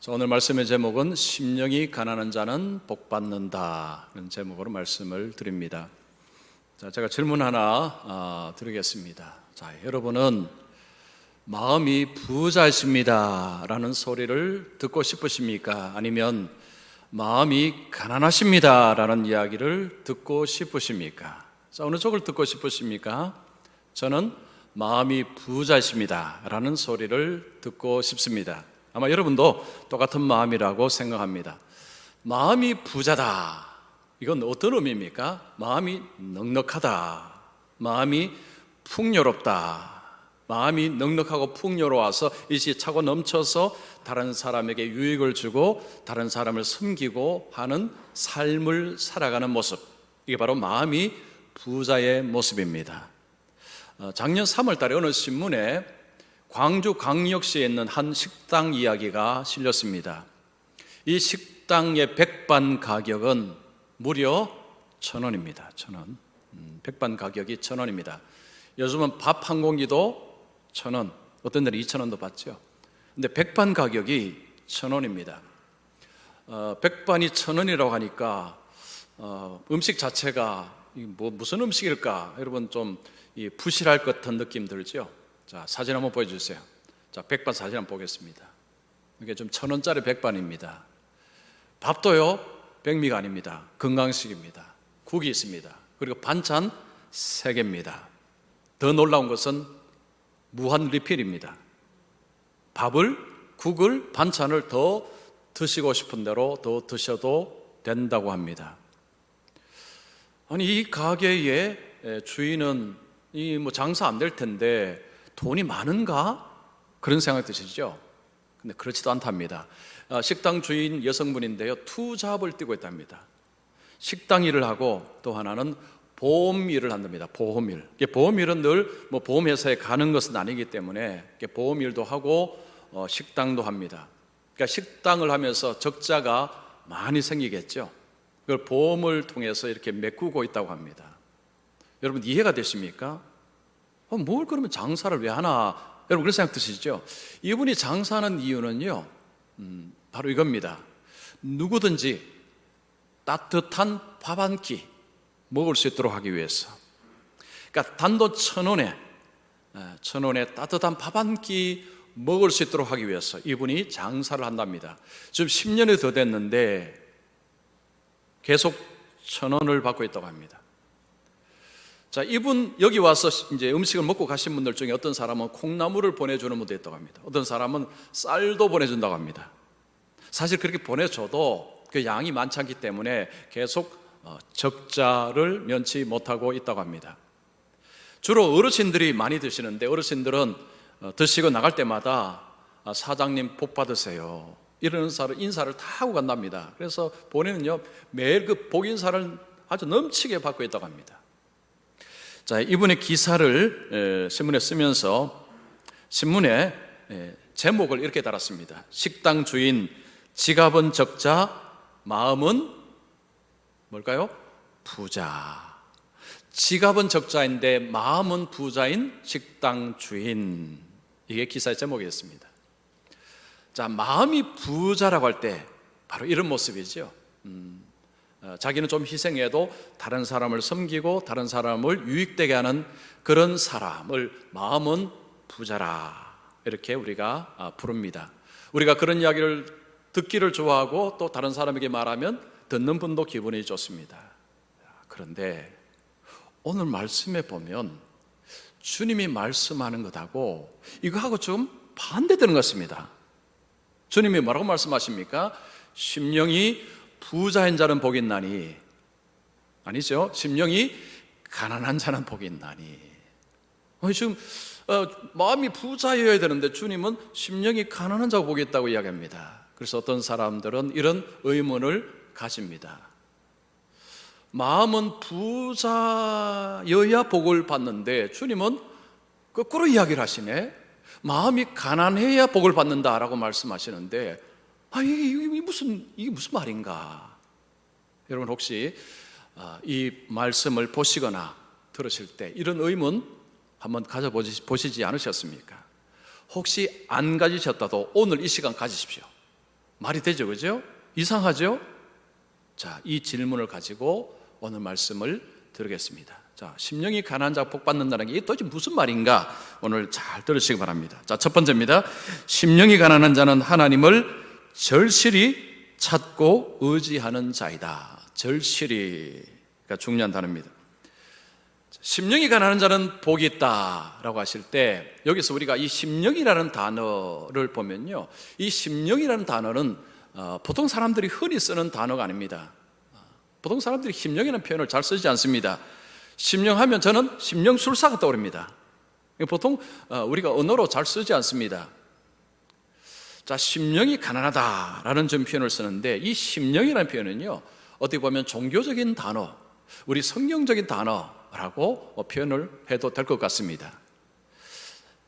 오늘 말씀의 제목은 심령이 가난한 자는 복 받는다 는 제목으로 말씀을 드립니다. 제가 질문 하나 드리겠습니다. 여러분은 마음이 부자이십니다 라는 소리를 듣고 싶으십니까? 아니면 마음이 가난하십니다 라는 이야기를 듣고 싶으십니까? 어느 쪽을 듣고 싶으십니까? 저는 마음이 부자이십니다 라는 소리를 듣고 싶습니다. 아마 여러분도 똑같은 마음이라고 생각합니다. 마음이 부자다, 이건 어떤 의미입니까? 마음이 넉넉하다, 마음이 풍요롭다. 마음이 넉넉하고 풍요로워서 이것이 차고 넘쳐서 다른 사람에게 유익을 주고 다른 사람을 섬기고 하는 삶을 살아가는 모습, 이게 바로 마음이 부자의 모습입니다. 작년 3월 달에 어느 신문에 광주 광역시에 있는 한 식당 이야기가 실렸습니다. 이 식당의 백반 가격은 무려 1,000원입니다. 1,000원. 백반 가격이 1,000원입니다. 요즘은 밥 한 공기도 1,000원, 어떤 데는 2,000원도 받죠. 근데 백반 가격이 1,000원입니다. 백반이 1,000원이라고 하니까 음식 자체가 무슨 음식일까? 여러분 좀 부실할 것 같은 느낌 들죠? 사진 한번 보여주세요. 백반 사진 한번 보겠습니다. 이게 좀 1,000원짜리 백반입니다. 밥도요, 백미가 아닙니다. 건강식입니다. 국이 있습니다. 그리고 반찬 3개입니다. 더 놀라운 것은 무한 리필입니다. 밥을, 국을, 반찬을 더 드시고 싶은 대로 더 드셔도 된다고 합니다. 아니, 이 가게의 주인은 장사 안 될 텐데 돈이 많은가? 그런 생각 드시죠? 근데 그렇지도 않답니다. 식당 주인 여성분인데요, 투잡을 뛰고 있답니다. 식당 일을 하고 또 하나는 보험 일을 한답니다. 보험 일. 보험 일은 늘 보험회사에 가는 것은 아니기 때문에 보험 일도 하고 식당도 합니다. 그러니까 식당을 하면서 적자가 많이 생기겠죠. 그걸 보험을 통해서 이렇게 메꾸고 있다고 합니다. 여러분 이해가 되십니까? 뭘 그러면 장사를 왜 하나? 여러분 그런 생각 드시죠? 이분이 장사하는 이유는요, 바로 이겁니다. 누구든지 따뜻한 밥 한 끼 먹을 수 있도록 하기 위해서. 그러니까 단돈 1,000원에 따뜻한 밥 한 끼 먹을 수 있도록 하기 위해서 이분이 장사를 한답니다. 지금 10년이 더 됐는데 계속 1,000원을 받고 있다고 합니다. 이분 여기 와서 이제 음식을 먹고 가신 분들 중에 어떤 사람은 콩나물을 보내주는 분도 있다고 합니다. 어떤 사람은 쌀도 보내준다고 합니다. 사실 그렇게 보내줘도 그 양이 많지 않기 때문에 계속 적자를 면치 못하고 있다고 합니다. 주로 어르신들이 많이 드시는데 어르신들은 드시고 나갈 때마다 사장님 복 받으세요 이런 인사를 다 하고 간답니다. 그래서 본인은요 매일 그 복 인사를 아주 넘치게 받고 있다고 합니다. 이분의 기사를 신문에 쓰면서 신문에 제목을 이렇게 달았습니다. 식당 주인, 지갑은 적자, 마음은 뭘까요? 부자. 지갑은 적자인데 마음은 부자인 식당 주인. 이게 기사의 제목이었습니다. 마음이 부자라고 할 때 바로 이런 모습이죠. 자기는 좀 희생해도 다른 사람을 섬기고 다른 사람을 유익되게 하는 그런 사람을 마음은 부자라 이렇게 우리가 부릅니다. 우리가 그런 이야기를 듣기를 좋아하고 또 다른 사람에게 말하면 듣는 분도 기분이 좋습니다. 그런데 오늘 말씀에 보면 주님이 말씀하는 것하고 이거하고 좀 반대되는 것 같습니다. 주님이 뭐라고 말씀하십니까? 심령이 부자인 자는 복이 있나니, 아니죠, 심령이 가난한 자는 복이 있나니. 지금 마음이 부자여야 되는데 주님은 심령이 가난한 자가 복이 있다고 이야기합니다. 그래서 어떤 사람들은 이런 의문을 가집니다. 마음은 부자여야 복을 받는데 주님은 거꾸로 이야기를 하시네. 마음이 가난해야 복을 받는다라고 말씀하시는데 이게 무슨 말인가? 여러분 혹시 이 말씀을 보시거나 들으실 때 이런 의문 한번 가져보시지 않으셨습니까? 혹시 안 가지셨다도 오늘 이 시간 가지십시오. 말이 되죠, 그죠? 이상하죠? 자, 이 질문을 가지고 오늘 말씀을 드리겠습니다. 자, 심령이 가난한 자가 복 받는다는 게 이게 도대체 무슨 말인가? 오늘 잘 들으시기 바랍니다. 자, 첫 번째입니다. 심령이 가난한 자는 하나님을 절실히 찾고 의지하는 자이다. 절실히가 중요한 단어입니다. 심령이 가난한 자는 복이 있다라고 하실 때 여기서 우리가 이 심령이라는 단어를 보면요, 이 심령이라는 단어는 보통 사람들이 흔히 쓰는 단어가 아닙니다. 보통 사람들이 심령이라는 표현을 잘 쓰지 않습니다. 심령하면 저는 심령술사가 떠오릅니다. 보통 우리가 언어로 잘 쓰지 않습니다. 자, 심령이 가난하다라는 좀 표현을 쓰는데 이 심령이라는 표현은요, 어떻게 보면 종교적인 단어, 우리 성경적인 단어라고 표현을 해도 될 것 같습니다.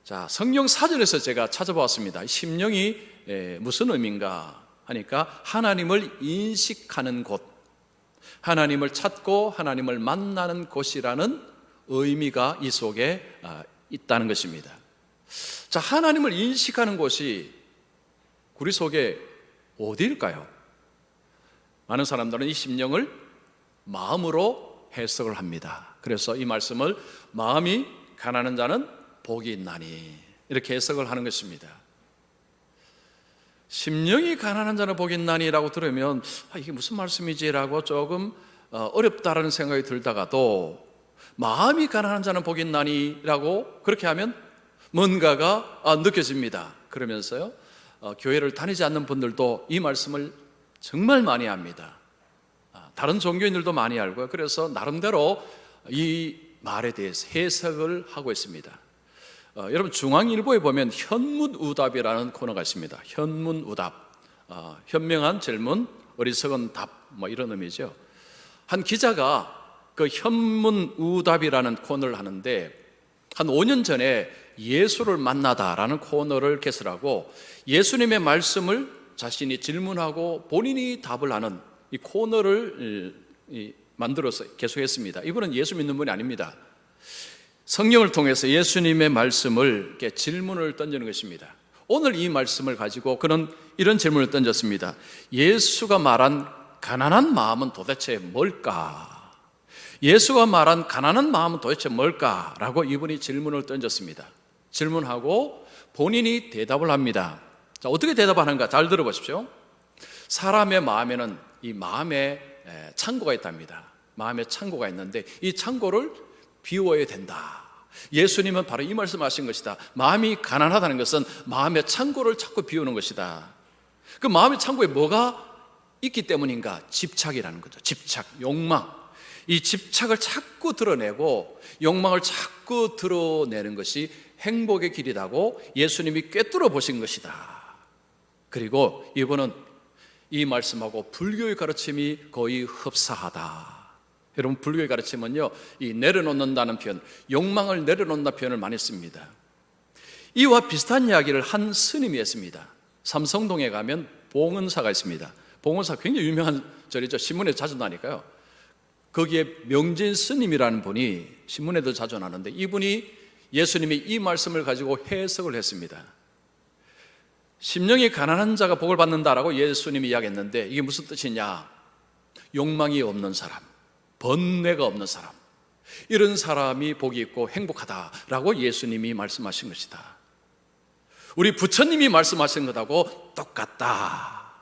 자, 성경 사전에서 제가 찾아보았습니다. 심령이 무슨 의미인가 하니까 하나님을 인식하는 곳, 하나님을 찾고 하나님을 만나는 곳이라는 의미가 이 속에 있다는 것입니다. 자, 하나님을 인식하는 곳이 우리 속에 어디일까요? 많은 사람들은 이 심령을 마음으로 해석을 합니다. 그래서 이 말씀을 마음이 가난한 자는 복이 있나니 이렇게 해석을 하는 것입니다. 심령이 가난한 자는 복이 있나니라고 들으면 이게 무슨 말씀이지라고 조금 어렵다라는 생각이 들다가도 마음이 가난한 자는 복이 있나니라고 그렇게 하면 뭔가가 느껴집니다. 그러면서요, 교회를 다니지 않는 분들도 이 말씀을 정말 많이 합니다. 다른 종교인들도 많이 알고요. 그래서 나름대로 이 말에 대해서 해석을 하고 있습니다. 여러분, 중앙일보에 보면 현문우답이라는 코너가 있습니다. 현문우답, 현명한 질문, 어리석은 답, 뭐 이런 의미죠. 한 기자가 그 현문우답이라는 코너를 하는데 한 5년 전에 예수를 만나다라는 코너를 개설하고 예수님의 말씀을 자신이 질문하고 본인이 답을 하는 이 코너를 만들어서 계속했습니다. 이분은 예수 믿는 분이 아닙니다. 성경을 통해서 예수님의 말씀을 이렇게 질문을 던지는 것입니다. 오늘 이 말씀을 가지고 그는 이런 질문을 던졌습니다. 예수가 말한 가난한 마음은 도대체 뭘까? 예수가 말한 가난한 마음은 도대체 뭘까? 라고 이분이 질문을 던졌습니다. 질문하고 본인이 대답을 합니다. 자, 어떻게 대답하는가 잘 들어보십시오. 사람의 마음에는 이 마음의 창고가 있답니다. 마음의 창고가 있는데 이 창고를 비워야 된다. 예수님은 바로 이 말씀하신 것이다. 마음이 가난하다는 것은 마음의 창고를 자꾸 비우는 것이다. 그 마음의 창고에 뭐가 있기 때문인가? 집착이라는 거죠. 집착, 욕망. 이 집착을 자꾸 드러내고 욕망을 자꾸 드러내는 것이 행복의 길이라고 예수님이 꿰뚫어 보신 것이다. 그리고 이분은 이 말씀하고 불교의 가르침이 거의 흡사하다. 여러분, 불교의 가르침은요, 이 내려놓는다는 표현, 욕망을 내려놓는다는 표현을 많이 씁니다. 이와 비슷한 이야기를 한 스님이 했습니다. 삼성동에 가면 봉은사가 있습니다. 봉은사 굉장히 유명한 절이죠. 신문에 자주 나니까요. 거기에 명진 스님이라는 분이 신문에도 자주 나는데 이분이 예수님이 이 말씀을 가지고 해석을 했습니다. 심령이 가난한 자가 복을 받는다라고 예수님이 이야기했는데 이게 무슨 뜻이냐? 욕망이 없는 사람, 번뇌가 없는 사람, 이런 사람이 복이 있고 행복하다라고 예수님이 말씀하신 것이다. 우리 부처님이 말씀하신 것하고 똑같다.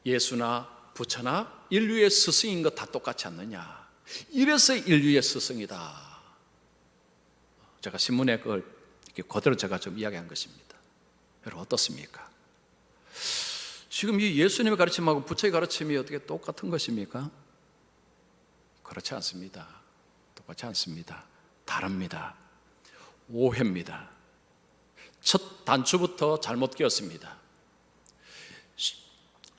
예수나 부처나 인류의 스승인 것 다 똑같지 않느냐? 이래서 인류의 스승이다. 제가 신문에 그걸 그대로 제가 좀 이야기한 것입니다. 여러분, 어떻습니까? 지금 이 예수님의 가르침하고 부처의 가르침이 어떻게 똑같은 것입니까? 그렇지 않습니다. 똑같지 않습니다. 다릅니다. 오해입니다. 첫 단추부터 잘못 끼었습니다.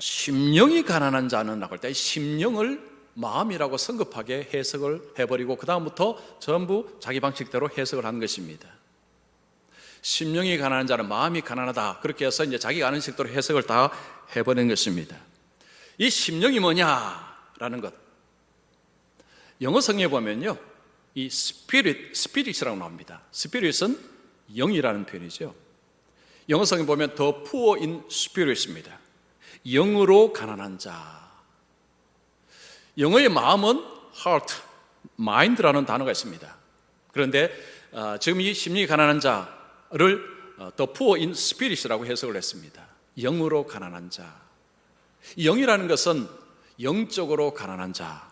심령이 가난한 자는 라고 할 때 심령을 마음이라고 성급하게 해석을 해버리고 그 다음부터 전부 자기 방식대로 해석을 한 것입니다. 심령이 가난한 자는 마음이 가난하다, 그렇게 해서 이제 자기가 아는 식대로 해석을 다 해버린 것입니다. 이 심령이 뭐냐라는 것, 영어 성경에 보면요, 이 스피릿이라고 나옵니다. 스피릿은 영이라는 표현이죠. 영어성에 보면 the poor in spirit입니다. 영으로 가난한 자. 영어의 마음은 heart, mind라는 단어가 있습니다. 그런데 지금 이 심령이 가난한 자를 the poor in spirit이라고 해석을 했습니다. 영으로 가난한 자. 영이라는 것은 영적으로 가난한 자.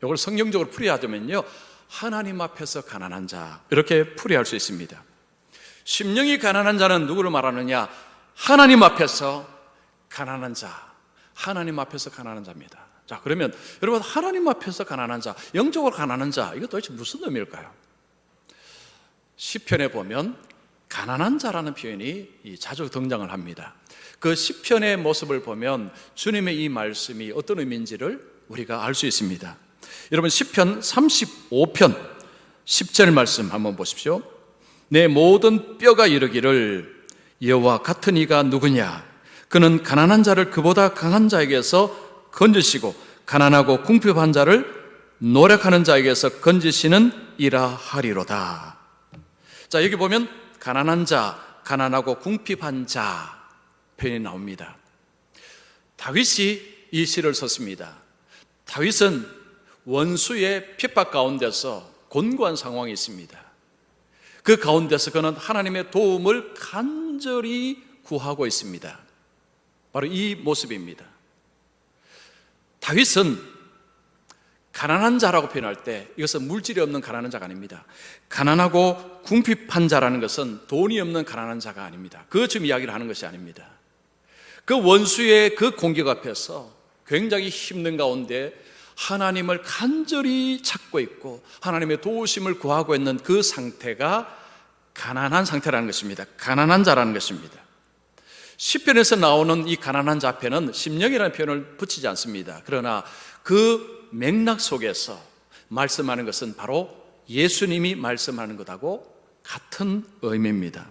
이걸 성경적으로 풀이하자면요, 하나님 앞에서 가난한 자, 이렇게 풀이할 수 있습니다. 심령이 가난한 자는 누구를 말하느냐? 하나님 앞에서 가난한 자, 하나님 앞에서 가난한 자입니다. 자, 그러면 여러분, 하나님 앞에서 가난한 자, 영적으로 가난한 자, 이거 도대체 무슨 의미일까요? 시편에 보면 가난한 자라는 표현이 자주 등장을 합니다. 그 시편의 모습을 보면 주님의 이 말씀이 어떤 의미인지를 우리가 알 수 있습니다. 여러분, 시편 35편 10절 말씀 한번 보십시오. 내 모든 뼈가 이르기를 여호와 같은 이가 누구냐? 그는 가난한 자를 그보다 강한 자에게서 건지시고 가난하고 궁핍한 자를 노력하는 자에게서 건지시는 이라 하리로다. 자, 여기 보면 가난한 자, 가난하고 궁핍한 자 표현이 나옵니다. 다윗이 이 시를 썼습니다. 다윗은 원수의 핍박 가운데서 곤고한 상황이 있습니다. 그 가운데서 그는 하나님의 도움을 간절히 구하고 있습니다. 바로 이 모습입니다. 다윗은 가난한 자라고 표현할 때 이것은 물질이 없는 가난한 자가 아닙니다. 가난하고 궁핍한 자라는 것은 돈이 없는 가난한 자가 아닙니다. 그 지금 이야기를 하는 것이 아닙니다. 그 원수의 그 공격 앞에서 굉장히 힘든 가운데 하나님을 간절히 찾고 있고 하나님의 도우심을 구하고 있는 그 상태가 가난한 상태라는 것입니다. 가난한 자라는 것입니다. 시편에서 나오는 이 가난한 자 앞에는 심령이라는 표현을 붙이지 않습니다. 그러나 그 맥락 속에서 말씀하는 것은 바로 예수님이 말씀하는 것하고 같은 의미입니다.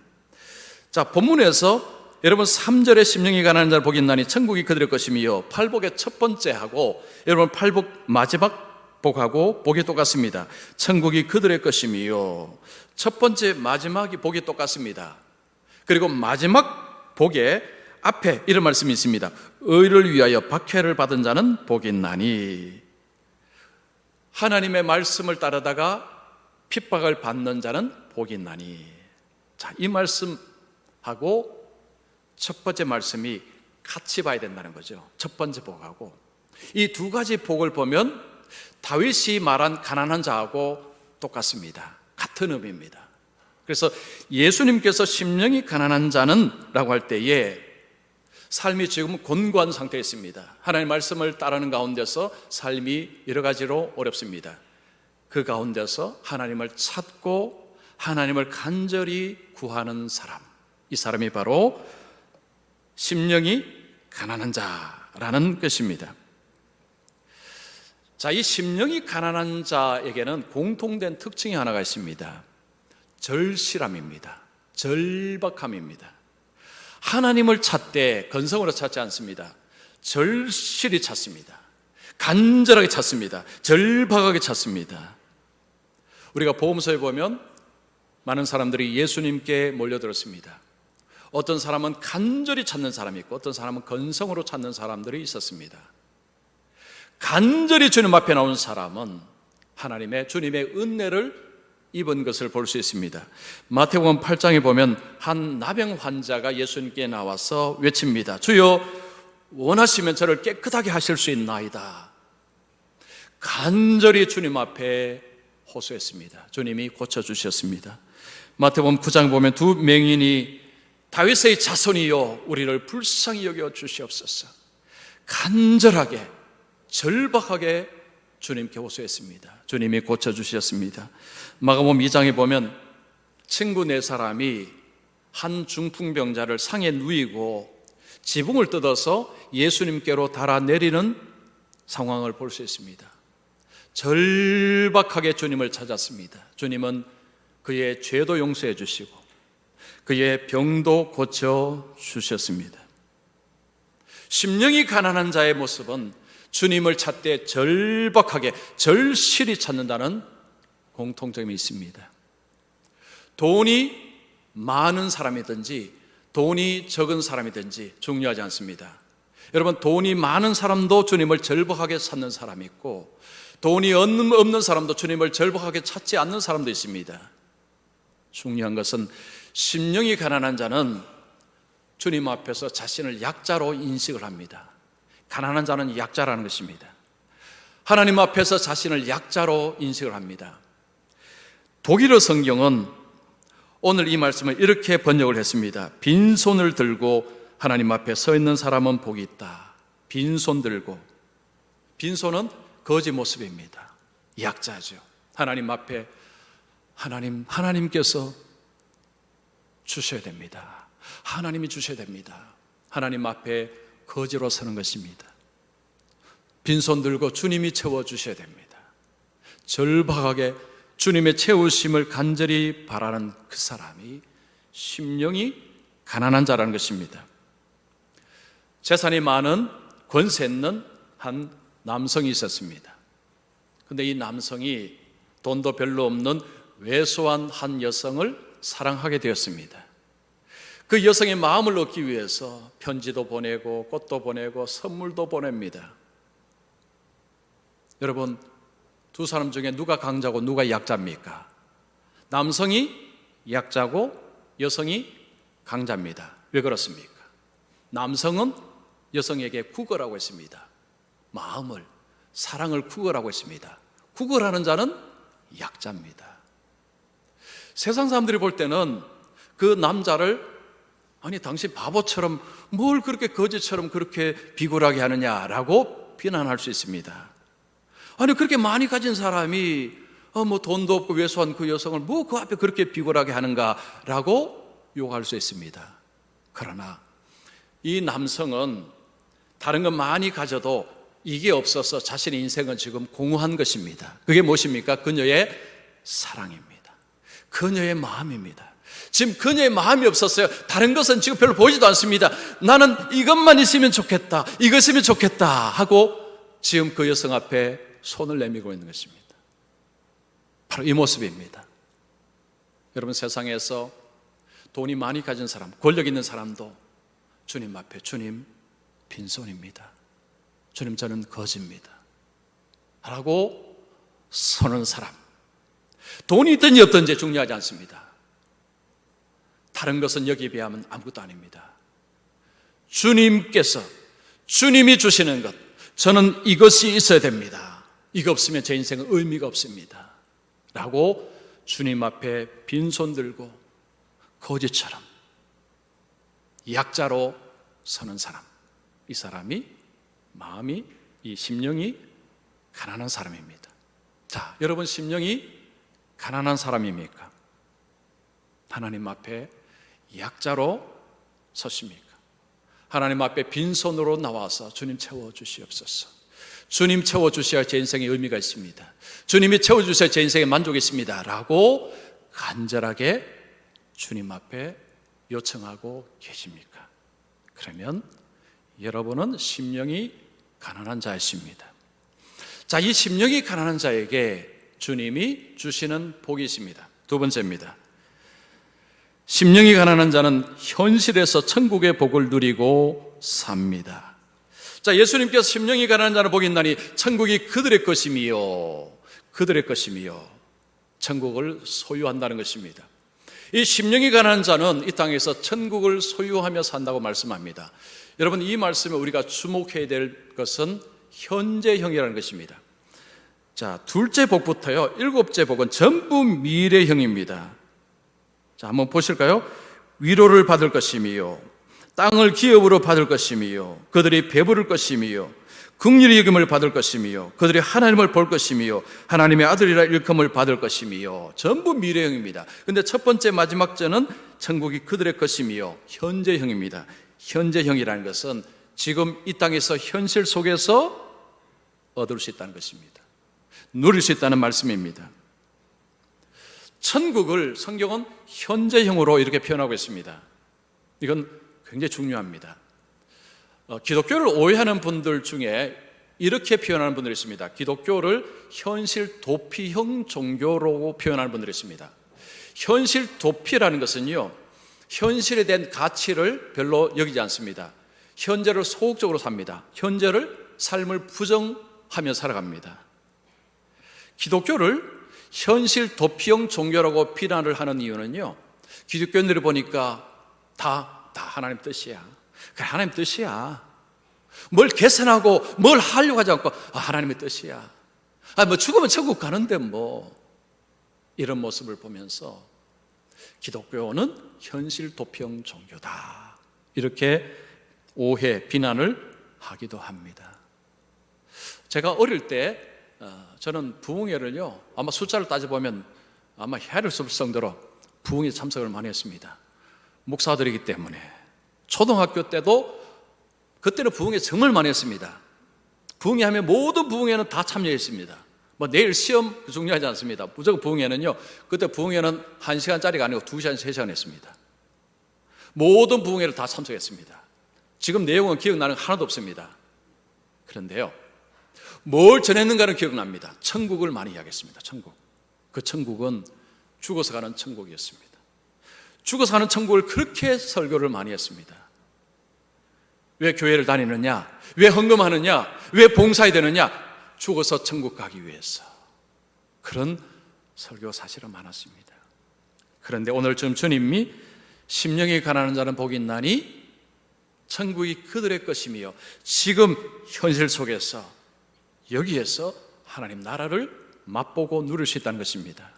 자, 본문에서 여러분 3절에 심령이 가난한 자를 복이 있나니 천국이 그들의 것이며 팔복의 첫 번째 하고 여러분 팔복 마지막 복하고 복이 똑같습니다. 천국이 그들의 것이며 첫 번째 마지막이 복이 똑같습니다. 그리고 마지막 복의 앞에 이런 말씀이 있습니다. 의를 위하여 박해를 받은 자는 복이 있나니. 하나님의 말씀을 따르다가 핍박을 받는 자는 복이 있나니. 자, 이 말씀하고 첫 번째 말씀이 같이 봐야 된다는 거죠. 첫 번째 복하고 이 두 가지 복을 보면 다윗이 말한 가난한 자하고 똑같습니다. 같은 의미입니다. 그래서 예수님께서 심령이 가난한 자는 라고 할 때에 삶이 지금 곤고한 상태에 있습니다. 하나님의 말씀을 따르는 가운데서 삶이 여러 가지로 어렵습니다. 그 가운데서 하나님을 찾고 하나님을 간절히 구하는 사람, 이 사람이 바로 심령이 가난한 자라는 것입니다. 자, 이 심령이 가난한 자에게는 공통된 특징이 하나가 있습니다. 절실함입니다. 절박함입니다. 하나님을 찾되 건성으로 찾지 않습니다. 절실히 찾습니다. 간절하게 찾습니다. 절박하게 찾습니다. 우리가 복음서에 보면 많은 사람들이 예수님께 몰려들었습니다. 어떤 사람은 간절히 찾는 사람이 있고 어떤 사람은 건성으로 찾는 사람들이 있었습니다. 간절히 주님 앞에 나온 사람은 하나님의 주님의 은혜를 입은 것을 볼 수 있습니다. 마태복음 8장에 보면 한 나병 환자가 예수님께 나와서 외칩니다. 주여, 원하시면 저를 깨끗하게 하실 수 있나이다. 간절히 주님 앞에 호소했습니다. 주님이 고쳐주셨습니다. 마태복음 9장 보면 두 맹인이 다윗의 자손이여 우리를 불쌍히 여겨 주시옵소서. 간절하게 절박하게 주님께 호소했습니다. 주님이 고쳐주셨습니다. 마가복음 2장에 보면 친구 네 사람이 한 중풍병자를 상에 누이고 지붕을 뜯어서 예수님께로 달아내리는 상황을 볼 수 있습니다. 절박하게 주님을 찾았습니다. 주님은 그의 죄도 용서해 주시고 그의 병도 고쳐 주셨습니다. 심령이 가난한 자의 모습은 주님을 찾되 절박하게 절실히 찾는다는 공통점이 있습니다. 돈이 많은 사람이든지 돈이 적은 사람이든지 중요하지 않습니다. 여러분, 돈이 많은 사람도 주님을 절박하게 찾는 사람이 있고, 돈이 없는 사람도 주님을 절박하게 찾지 않는 사람도 있습니다. 중요한 것은 심령이 가난한 자는 주님 앞에서 자신을 약자로 인식을 합니다. 가난한 자는 약자라는 것입니다. 하나님 앞에서 자신을 약자로 인식을 합니다. 독일어 성경은 오늘 이 말씀을 이렇게 번역을 했습니다. 빈손을 들고 하나님 앞에 서 있는 사람은 복이 있다. 빈손 들고. 빈손은 거지 모습입니다. 약자죠. 하나님 앞에 하나님께서 주셔야 됩니다. 하나님이 주셔야 됩니다. 하나님 앞에 거지로 서는 것입니다. 빈손 들고 주님이 채워주셔야 됩니다. 절박하게 주님의 채우심을 간절히 바라는 그 사람이 심령이 가난한 자라는 것입니다. 재산이 많은 권세 있는 한 남성이 있었습니다. 그런데 이 남성이 돈도 별로 없는 왜소한 한 여성을 사랑하게 되었습니다. 그 여성의 마음을 얻기 위해서 편지도 보내고 꽃도 보내고 선물도 보냅니다. 여러분, 두 사람 중에 누가 강자고 누가 약자입니까? 남성이 약자고 여성이 강자입니다. 왜 그렇습니까? 남성은 여성에게 구걸하고 있습니다. 마음을, 사랑을 구걸하고 있습니다. 구걸하는 자는 약자입니다. 세상 사람들이 볼 때는 그 남자를 아니 당신 바보처럼 뭘 그렇게 거지처럼 그렇게 비굴하게 하느냐라고 비난할 수 있습니다. 아니 그렇게 많이 가진 사람이 뭐 돈도 없고 왜소한 그 여성을 뭐 그 앞에 그렇게 비굴하게 하는가라고 욕할 수 있습니다. 그러나 이 남성은 다른 건 많이 가져도 이게 없어서 자신의 인생은 지금 공허한 것입니다. 그게 무엇입니까? 그녀의 사랑입니다. 그녀의 마음입니다. 지금 그녀의 마음이 없었어요. 다른 것은 지금 별로 보이지도 않습니다. 나는 이것만 있으면 좋겠다, 이거 있으면 좋겠다 하고 지금 그 여성 앞에 손을 내밀고 있는 것입니다. 바로 이 모습입니다. 여러분, 세상에서 돈이 많이 가진 사람, 권력 있는 사람도 주님 앞에 주님 빈손입니다. 주님 저는 거지입니다 라고 서는 사람, 돈이 있든지 없든지 중요하지 않습니다. 다른 것은 여기에 비하면 아무것도 아닙니다. 주님께서 주님이 주시는 것, 저는 이것이 있어야 됩니다. 이거 없으면 제 인생은 의미가 없습니다 라고 주님 앞에 빈손 들고 거지처럼 약자로 서는 사람, 이 사람이 마음이, 이 심령이 가난한 사람입니다. 자, 여러분, 심령이 가난한 사람입니까? 하나님 앞에 약자로 서십니까? 하나님 앞에 빈손으로 나와서 주님 채워주시옵소서, 주님 채워주셔야 제 인생에 의미가 있습니다, 주님이 채워주셔야 제 인생에 만족이 있습니다 라고 간절하게 주님 앞에 요청하고 계십니까? 그러면 여러분은 심령이 가난한 자이십니다. 자, 이 심령이 가난한 자에게 주님이 주시는 복이 있습니다. 두 번째입니다. 심령이 가난한 자는 현실에서 천국의 복을 누리고 삽니다. 자, 예수님께서 심령이 가난한 자는 복이 있나니 천국이 그들의 것이며 천국을 소유한다는 것입니다. 이 심령이 가난한 자는 이 땅에서 천국을 소유하며 산다고 말씀합니다. 여러분, 이 말씀에 우리가 주목해야 될 것은 현재형이라는 것입니다. 자, 둘째 복부터요, 일곱째 복은 전부 미래형입니다. 자, 한번 보실까요? 위로를 받을 것이며 땅을 기업으로 받을 것이며 그들이 배부를 것이며 긍휼히 여김을 받을 것이며 그들이 하나님을 볼 것이며 하나님의 아들이라 일컬음을 받을 것이며, 전부 미래형입니다. 그런데 첫 번째 마지막 절은 천국이 그들의 것이며 현재형입니다. 현재형이라는 것은 지금 이 땅에서 현실 속에서 얻을 수 있다는 것입니다. 누릴 수 있다는 말씀입니다. 천국을 성경은 현재형으로 이렇게 표현하고 있습니다. 이건 굉장히 중요합니다. 기독교를 오해하는 분들 중에 이렇게 표현하는 분들이 있습니다. 기독교를 현실 도피형 종교로 표현하는 분들이 있습니다. 현실 도피라는 것은요, 현실에 대한 가치를 별로 여기지 않습니다. 현재를 소극적으로 삽니다. 현재를 삶을 부정하며 살아갑니다. 기독교를 현실 도피형 종교라고 비난을 하는 이유는요, 기독교인들이 보니까 다 하나님 뜻이야. 그래, 하나님 뜻이야. 뭘 개선하고 뭘 하려고 하지 않고 하나님의 뜻이야. 뭐 죽으면 천국 가는데 뭐, 이런 모습을 보면서 기독교는 현실 도피형 종교다, 이렇게 오해, 비난을 하기도 합니다. 제가 어릴 때 저는 부흥회를요, 아마 숫자를 따져보면 아마 헤아릴 수 없을 정도로 부흥회 참석을 많이 했습니다. 목사들이기 때문에. 초등학교 때도 그때는 부흥회 정말 많이 했습니다. 부흥회 하면 모든 부흥회는 다 참여했습니다. 뭐 내일 시험 중요하지 않습니다. 무조건 부흥회는요, 그때 부흥회는 1시간짜리가 아니고 2시간, 3시간 했습니다. 모든 부흥회를 다 참석했습니다. 지금 내용은 기억나는 거 하나도 없습니다. 그런데요, 뭘 전했는가는 기억납니다. 천국을 많이 이야기했습니다. 천국. 그 천국은 죽어서 가는 천국이었습니다. 죽어서 가는 천국을 그렇게 설교를 많이 했습니다. 왜 교회를 다니느냐? 왜 헌금하느냐? 왜 봉사해야 되느냐? 죽어서 천국 가기 위해서. 그런 설교 사실은 많았습니다. 그런데 오늘 지금 주님이 심령이 가난한 자는 복이 있나니 천국이 그들의 것이며, 지금 현실 속에서 여기에서 하나님 나라를 맛보고 누릴 수 있다는 것입니다.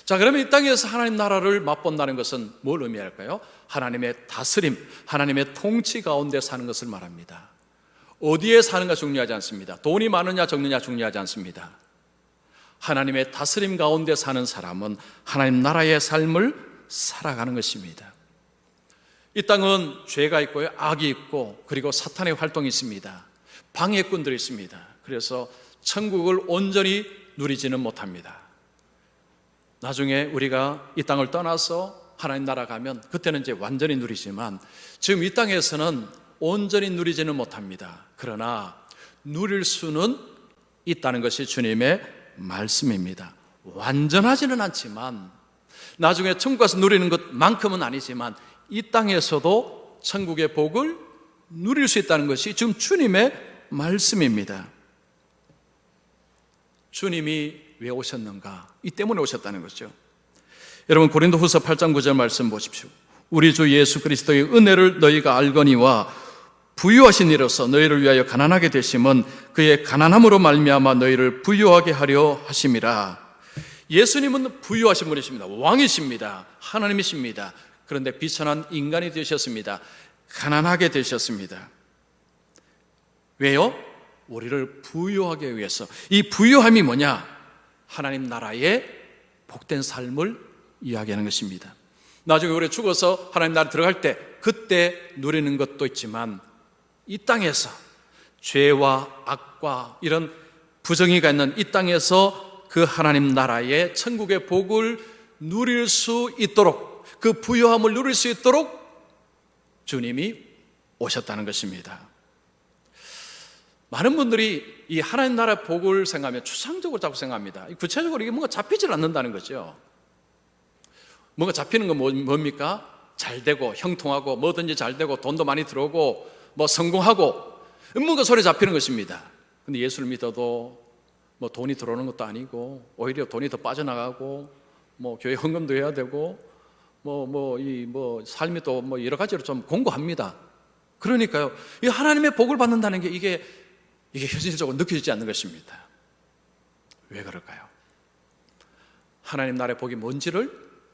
자, 그러면 이 땅에서 하나님 나라를 맛본다는 것은 뭘 의미할까요? 하나님의 다스림, 하나님의 통치 가운데 사는 것을 말합니다. 어디에 사는가 중요하지 않습니다. 돈이 많으냐 적느냐 중요하지 않습니다. 하나님의 다스림 가운데 사는 사람은 하나님 나라의 삶을 살아가는 것입니다. 이 땅은 죄가 있고요, 악이 있고, 그리고 사탄의 활동이 있습니다. 방해꾼들이 있습니다. 그래서 천국을 온전히 누리지는 못합니다. 나중에 우리가 이 땅을 떠나서 하나님 나라 가면 그때는 이제 완전히 누리지만, 지금 이 땅에서는 온전히 누리지는 못합니다. 그러나 누릴 수는 있다는 것이 주님의 말씀입니다. 완전하지는 않지만, 나중에 천국 가서 누리는 것만큼은 아니지만 이 땅에서도 천국의 복을 누릴 수 있다는 것이 지금 주님의 말씀입니다. 주님이 왜 오셨는가? 이 때문에 오셨다는 거죠. 여러분, 고린도후서 8장 9절 말씀 보십시오. 우리 주 예수 그리스도의 은혜를 너희가 알거니와 부유하신 이로서 너희를 위하여 가난하게 되심은 그의 가난함으로 말미암아 너희를 부유하게 하려 하심이라. 예수님은 부유하신 분이십니다. 왕이십니다. 하나님이십니다. 그런데 비천한 인간이 되셨습니다. 가난하게 되셨습니다. 왜요? 우리를 부유하게 위해서. 이 부유함이 뭐냐? 하나님 나라의 복된 삶을 이야기하는 것입니다. 나중에 우리 죽어서 하나님 나라 들어갈 때 그때 누리는 것도 있지만, 이 땅에서 죄와 악과 이런 부정의가 있는 이 땅에서 그 하나님 나라의 천국의 복을 누릴 수 있도록, 그 부유함을 누릴 수 있도록 주님이 오셨다는 것입니다. 많은 분들이 이 하나님 나라의 복을 생각하면 추상적으로 자꾸 생각합니다. 구체적으로 이게 뭔가 잡히질 않는다는 거죠. 뭔가 잡히는 건 뭡니까? 잘 되고 형통하고 뭐든지 잘 되고 돈도 많이 들어오고 뭐 성공하고 뭔가 손에 잡히는 것입니다. 근데 예수를 믿어도 뭐 돈이 들어오는 것도 아니고, 오히려 돈이 더 빠져나가고, 뭐 교회 헌금도 해야 되고, 삶이 또 뭐 여러 가지로 좀 공고합니다. 그러니까요, 이 하나님의 복을 받는다는 게 이게 현실적으로 느껴지지 않는 것입니다. 왜 그럴까요? 하나님 나라의 복이 뭔지를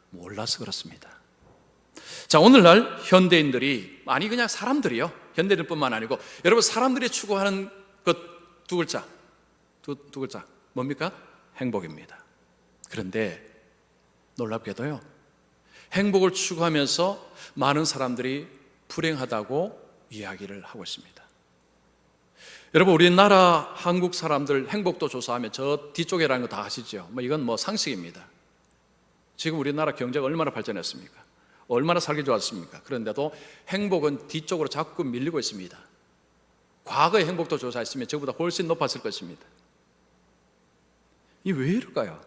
몰라서 그렇습니다. 자, 오늘날 현대인들이, 아니 그냥 사람들이요, 현대인뿐만 아니고 여러분, 사람들이 추구하는 것 두 글자, 두 글자 뭡니까? 행복입니다. 그런데 놀랍게도요, 행복을 추구하면서 많은 사람들이 불행하다고 이야기를 하고 있습니다. 여러분, 우리나라 한국 사람들 행복도 조사하면 저 뒤쪽이라는 거 다 아시죠? 이건 상식입니다. 지금 우리나라 경제가 얼마나 발전했습니까? 얼마나 살기 좋았습니까? 그런데도 행복은 뒤쪽으로 자꾸 밀리고 있습니다. 과거의 행복도 조사했으면 저보다 훨씬 높았을 것입니다. 이 왜 이럴까요?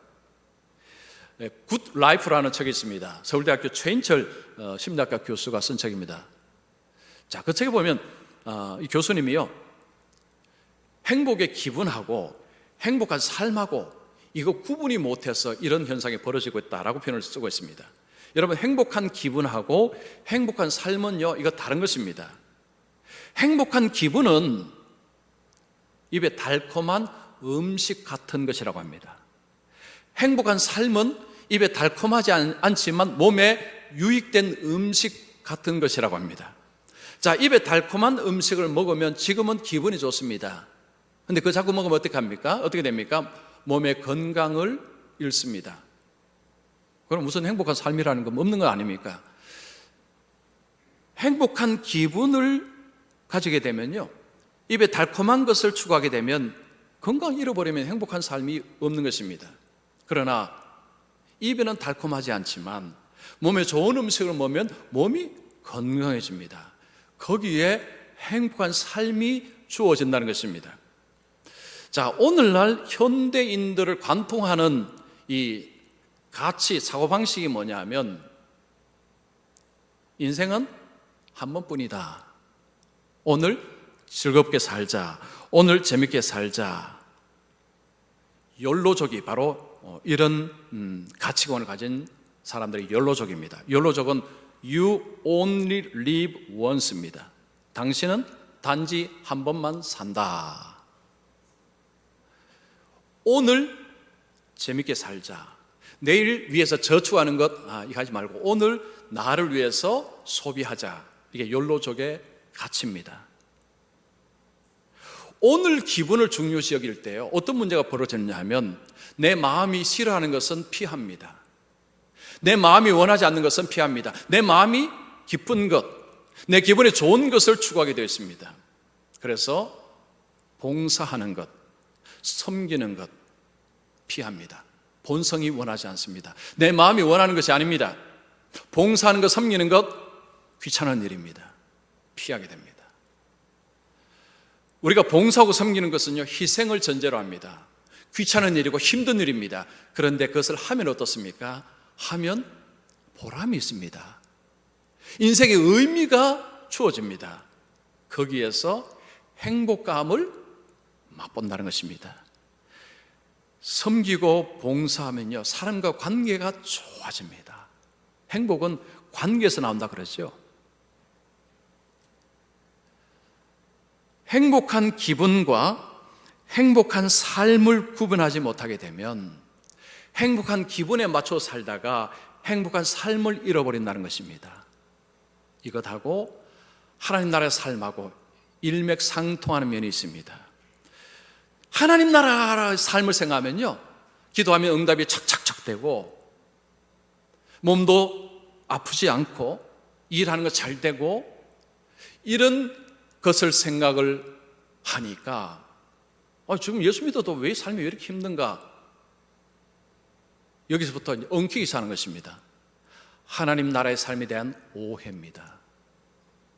굿 라이프라는 책이 있습니다. 서울대학교 최인철 심리학과 교수가 쓴 책입니다. 자, 그 책에 보면 이 교수님이요, 행복의 기분하고 행복한 삶하고 이거 구분이 못해서 이런 현상이 벌어지고 있다라고 표현을 쓰고 있습니다. 여러분, 행복한 기분하고 행복한 삶은요, 이거 다른 것입니다. 행복한 기분은 입에 달콤한 음식 같은 것이라고 합니다. 행복한 삶은 입에 달콤하지 않지만 몸에 유익된 음식 같은 것이라고 합니다. 자, 입에 달콤한 음식을 먹으면 지금은 기분이 좋습니다. 근데 그거 자꾸 먹으면 어떻게 합니까? 어떻게 됩니까? 몸의 건강을 잃습니다. 그럼 무슨 행복한 삶이라는 건 없는 거 아닙니까? 행복한 기분을 가지게 되면요, 입에 달콤한 것을 추구하게 되면 건강 잃어버리면 행복한 삶이 없는 것입니다. 그러나 입에는 달콤하지 않지만 몸에 좋은 음식을 먹으면 몸이 건강해집니다. 거기에 행복한 삶이 주어진다는 것입니다. 자, 오늘날 현대인들을 관통하는 이 가치, 사고방식이 뭐냐면 인생은 한 번뿐이다. 오늘 즐겁게 살자. 오늘 재밌게 살자. 욜로족이 바로 이런 가치관을 가진 사람들이 욜로족입니다. 욜로족은 You only live once입니다. 당신은 단지 한 번만 산다. 오늘 재밌게 살자. 내일 위해서 저축하는 것 이거 하지 말고 오늘 나를 위해서 소비하자. 이게 욜로족의 가치입니다. 오늘 기분을 중요시 여길 때요, 어떤 문제가 벌어졌냐 하면 내 마음이 싫어하는 것은 피합니다. 내 마음이 원하지 않는 것은 피합니다. 내 마음이 기쁜 것, 내 기분에 좋은 것을 추구하게 되어 있습니다. 그래서 봉사하는 것, 섬기는 것 피합니다. 본성이 원하지 않습니다. 내 마음이 원하는 것이 아닙니다. 봉사하는 것, 섬기는 것 귀찮은 일입니다. 피하게 됩니다. 우리가 봉사하고 섬기는 것은요, 희생을 전제로 합니다. 귀찮은 일이고 힘든 일입니다. 그런데 그것을 하면 어떻습니까? 하면 보람이 있습니다. 인생의 의미가 주어집니다. 거기에서 행복감을 맛본다는 것입니다. 섬기고 봉사하면요, 사람과 관계가 좋아집니다. 행복은 관계에서 나온다 그러죠. 행복한 기분과 행복한 삶을 구분하지 못하게 되면 행복한 기분에 맞춰 살다가 행복한 삶을 잃어버린다는 것입니다. 이것하고 하나님 나라의 삶하고 일맥상통하는 면이 있습니다. 하나님 나라의 삶을 생각하면요, 기도하면 응답이 착착착 되고 몸도 아프지 않고 일하는 거 잘 되고 이런 것을 생각을 하니까 지금 예수 믿어도 왜 삶이 왜 이렇게 힘든가? 여기서부터 엉키기 시작하는 것입니다. 하나님 나라의 삶에 대한 오해입니다.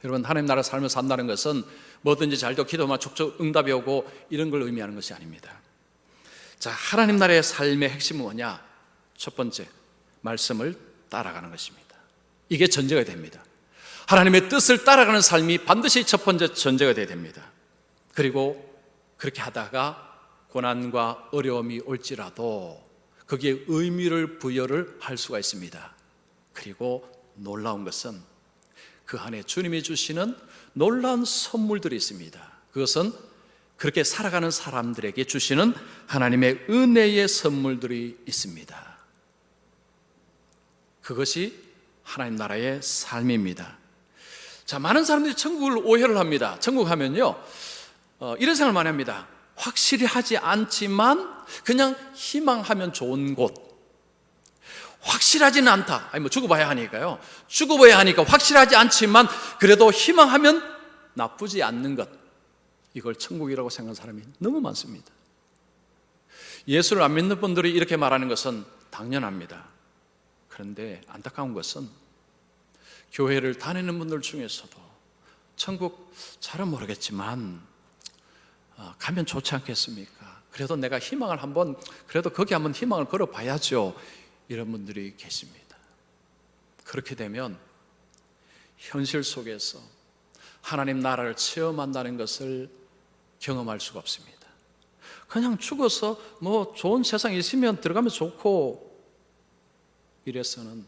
여러분, 하나님 나라의 삶을 산다는 것은 뭐든지 잘되고 기도만 촉촉 응답이 오고 이런 걸 의미하는 것이 아닙니다. 자, 하나님 나라의 삶의 핵심은 뭐냐? 첫 번째, 말씀을 따라가는 것입니다. 이게 전제가 됩니다. 하나님의 뜻을 따라가는 삶이 반드시 첫 번째 전제가 되어야 됩니다. 그리고 그렇게 하다가 고난과 어려움이 올지라도 거기에 의미를 부여를 할 수가 있습니다. 그리고 놀라운 것은 그 안에 주님이 주시는 놀라운 선물들이 있습니다. 그것은 그렇게 살아가는 사람들에게 주시는 하나님의 은혜의 선물들이 있습니다. 그것이 하나님 나라의 삶입니다. 자, 많은 사람들이 천국을 오해를 합니다. 천국 하면요, 이런 생각을 많이 합니다. 확실히 하지 않지만 그냥 희망하면 좋은 곳. 확실하지는 않다. 아니, 죽어봐야 하니까요. 죽어봐야 하니까 확실하지 않지만 그래도 희망하면 나쁘지 않는 것. 이걸 천국이라고 생각하는 사람이 너무 많습니다. 예수를 안 믿는 분들이 이렇게 말하는 것은 당연합니다. 그런데 안타까운 것은 교회를 다니는 분들 중에서도 천국 잘은 모르겠지만 가면 좋지 않겠습니까? 그래도 내가 희망을 그래도 거기 한번 희망을 걸어봐야죠. 이런 분들이 계십니다. 그렇게 되면 현실 속에서 하나님 나라를 체험한다는 것을 경험할 수가 없습니다. 그냥 죽어서 뭐 좋은 세상 있으면 들어가면 좋고 이래서는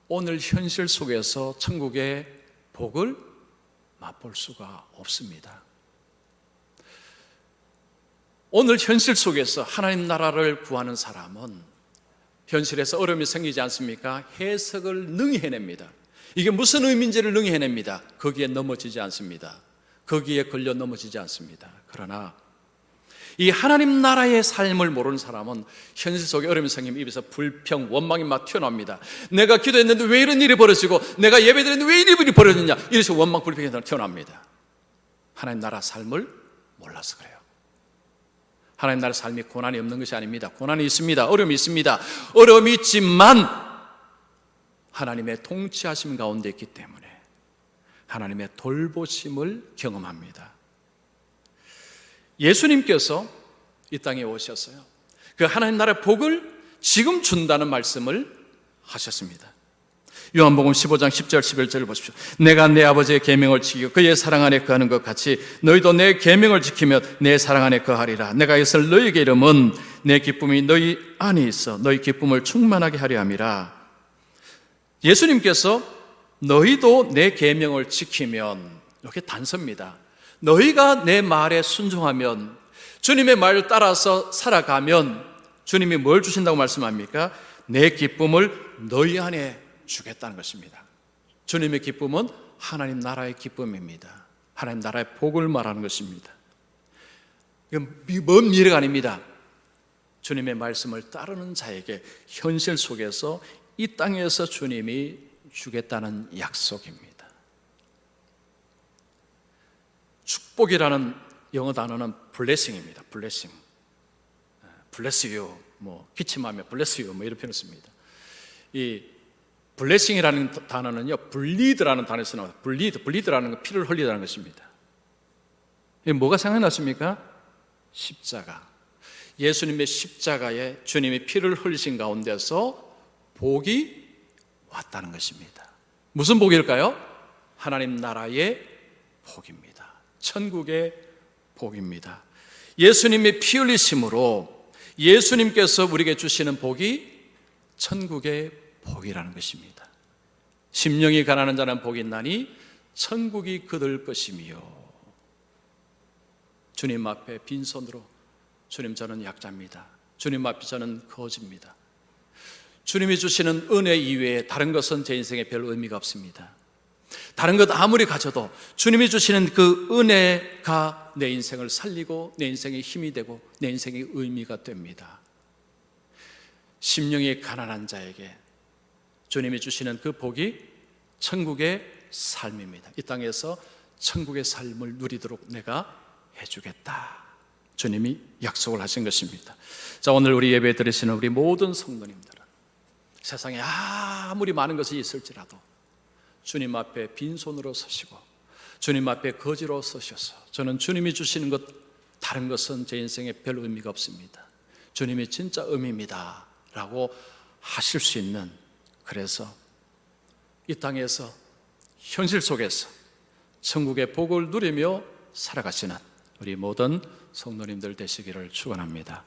오늘 현실 속에서 천국의 복을 맛볼 수가 없습니다. 오늘 현실 속에서 하나님 나라를 구하는 사람은 현실에서 어려움이 생기지 않습니까? 해석을 능히 해냅니다. 이게 무슨 의미인지를 능히 해냅니다. 거기에 넘어지지 않습니다. 거기에 걸려 넘어지지 않습니다. 그러나 이 하나님 나라의 삶을 모르는 사람은 현실 속에 어려움이 생기면 입에서 불평, 원망이 막 튀어나옵니다. 내가 기도했는데 왜 이런 일이 벌어지고 내가 예배드렸는데 왜 이런 일이 벌어졌냐, 이래서 원망, 불평이 튀어나옵니다. 하나님 나라 삶을 몰라서 그래요. 하나님 나라 삶이 고난이 없는 것이 아닙니다. 고난이 있습니다. 어려움이 있습니다. 어려움이 있지만 하나님의 통치하심 가운데 있기 때문에 하나님의 돌보심을 경험합니다. 예수님께서 이 땅에 오셨어요. 그 하나님 나라의 복을 지금 준다는 말씀을 하셨습니다. 요한복음 15장 10절 11절을 보십시오. 내가 내 아버지의 계명을 지키고 그의 사랑 안에 거하는 것 같이 너희도 내 계명을 지키면 내 사랑 안에 거하리라. 내가 이것을 너희에게 이름은 내 기쁨이 너희 안에 있어 너희 기쁨을 충만하게 하려 함이라. 예수님께서 너희도 내 계명을 지키면, 이렇게 단서입니다. 너희가 내 말에 순종하면, 주님의 말을 따라서 살아가면 주님이 뭘 주신다고 말씀합니까? 내 기쁨을 너희 안에 주겠다는 것입니다. 주님의 기쁨은 하나님 나라의 기쁨입니다. 하나님 나라의 복을 말하는 것입니다. 이건 먼 미래가 아닙니다. 주님의 말씀을 따르는 자에게 현실 속에서 이 땅에서 주님이 주겠다는 약속입니다. 축복이라는 영어 단어는 blessing입니다. blessing. bless you, 뭐 기침하며 bless you, 뭐 이런 표현을 씁니다. 이 blessing이라는 단어는요, bleed라는 단어에서 나와요. bleed라는 건 피를 흘리다는 것입니다. 이게 뭐가 생각나십니까? 십자가. 예수님의 십자가에 주님이 피를 흘리신 가운데서 복이 왔다는 것입니다. 무슨 복일까요? 하나님 나라의 복입니다. 천국의 복입니다. 예수님의 피 흘리심으로 예수님께서 우리에게 주시는 복이 천국의 복이라는 것입니다. 심령이 가난한 자는 복이 있나니 천국이 그들 것이며. 주님 앞에 빈손으로, 주님 저는 약자입니다. 주님 앞에 저는 거지입니다. 주님이 주시는 은혜 이외에 다른 것은 제 인생에 별 의미가 없습니다. 다른 것 아무리 가져도 주님이 주시는 그 은혜가 내 인생을 살리고 내 인생의 힘이 되고 내 인생의 의미가 됩니다. 심령이 가난한 자에게 주님이 주시는 그 복이 천국의 삶입니다. 이 땅에서 천국의 삶을 누리도록 내가 해주겠다. 주님이 약속을 하신 것입니다. 자, 오늘 우리 예배 드리시는 우리 모든 성도님들은 세상에 아무리 많은 것이 있을지라도 주님 앞에 빈손으로 서시고 주님 앞에 거지로 서셔서 저는 주님이 주시는 것 다른 것은 제 인생에 별 의미가 없습니다. 주님이 진짜 의미입니다 라고 하실 수 있는, 그래서 이 땅에서 현실 속에서 천국의 복을 누리며 살아가시는 우리 모든 성도님들 되시기를 축원합니다.